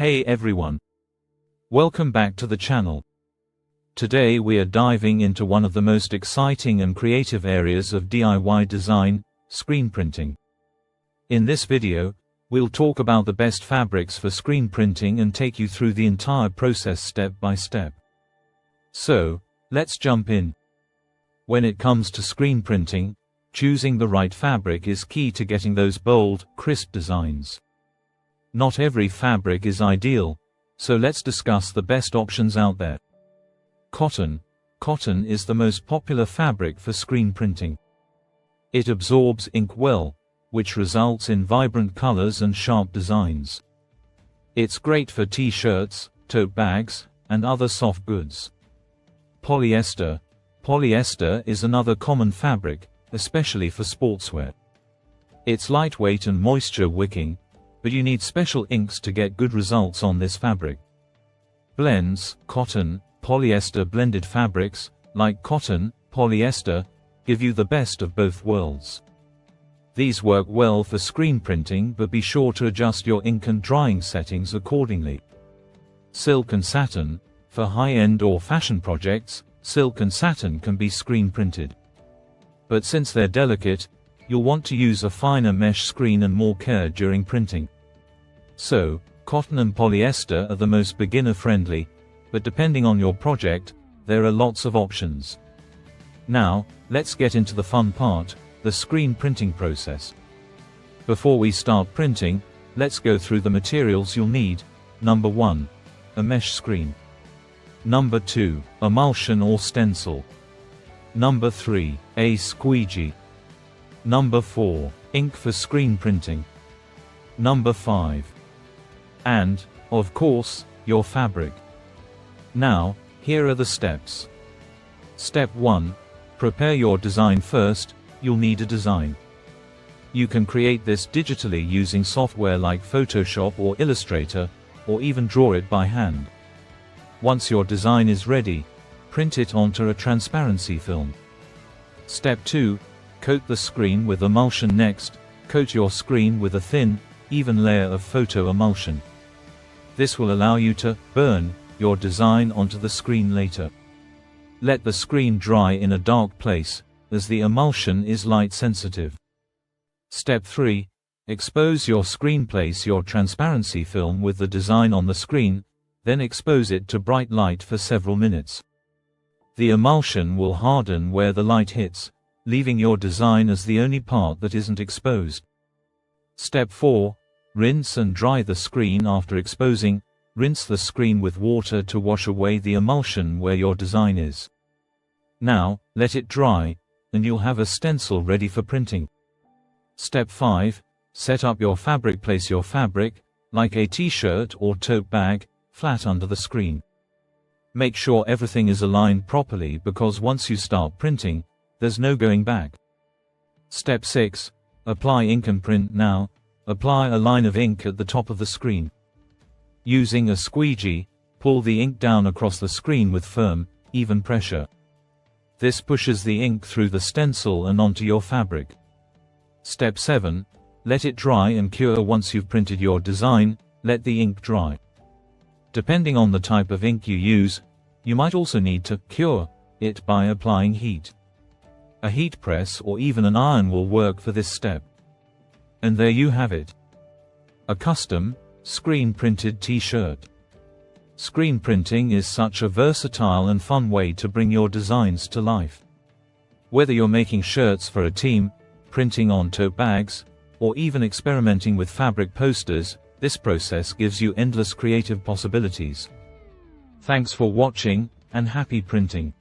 Hey everyone! Welcome back to the channel. Today we are diving into one of the most exciting and creative areas of DIY design, screen printing. In this video, we'll talk about the best fabrics for screen printing and take you through the entire process step by step. So, let's jump in. When it comes to screen printing, choosing the right fabric is key to getting those bold, crisp designs. Not every fabric is ideal, so let's discuss the best options out there. Cotton. Cotton is the most popular fabric for screen printing. It absorbs ink well, which results in vibrant colors and sharp designs. It's great for t-shirts, tote bags, and other soft goods. Polyester. Polyester is another common fabric, especially for sportswear. It's lightweight and moisture-wicking, but you need special inks to get good results on this fabric. Blends. Cotton, polyester blended fabrics, like cotton, polyester, give you the best of both worlds. These work well for screen printing, but be sure to adjust your ink and drying settings accordingly. Silk and satin. For high-end or fashion projects, silk and satin can be screen printed. But since they're delicate, you'll want to use a finer mesh screen and more care during printing. So, cotton and polyester are the most beginner-friendly, but depending on your project, there are lots of options. Now, let's get into the fun part, the screen printing process. Before we start printing, let's go through the materials you'll need. Number 1. A mesh screen. Number 2. Emulsion or stencil. Number 3. A squeegee. Number 4. Ink for screen printing. Number 5. And, of course, your fabric. Now, here are the steps. Step 1. Prepare your design first. You'll need a design. You can create this digitally using software like Photoshop or Illustrator, or even draw it by hand. Once your design is ready, print it onto a transparency film. Step 2. Coat the screen with emulsion. Next, coat your screen with a thin, even layer of photo emulsion. This will allow you to burn your design onto the screen later. Let the screen dry in a dark place, as the emulsion is light sensitive. Step 3. Expose your screen. Place your transparency film with the design on the screen, then expose it to bright light for several minutes. The emulsion will harden where the light hits, leaving your design as the only part that isn't exposed. Step 4. Rinse and dry the screen. After exposing, rinse the screen with water to wash away the emulsion where your design is. Now, let it dry, and you'll have a stencil ready for printing. Step 5. Set up your fabric. Place your fabric, like a t-shirt or tote bag, flat under the screen. Make sure everything is aligned properly, because once you start printing, there's no going back. Step 6. Apply ink and print. Now, apply a line of ink at the top of the screen. Using a squeegee, pull the ink down across the screen with firm, even pressure. This pushes the ink through the stencil and onto your fabric. Step 7. Let it dry and cure. Once you've printed your design, let the ink dry. Depending on the type of ink you use, you might also need to cure it by applying heat. A heat press or even an iron will work for this step. And there you have it. A custom, screen-printed t-shirt. Screen printing is such a versatile and fun way to bring your designs to life. Whether you're making shirts for a team, printing on tote bags, or even experimenting with fabric posters, this process gives you endless creative possibilities. Thanks for watching, and happy printing!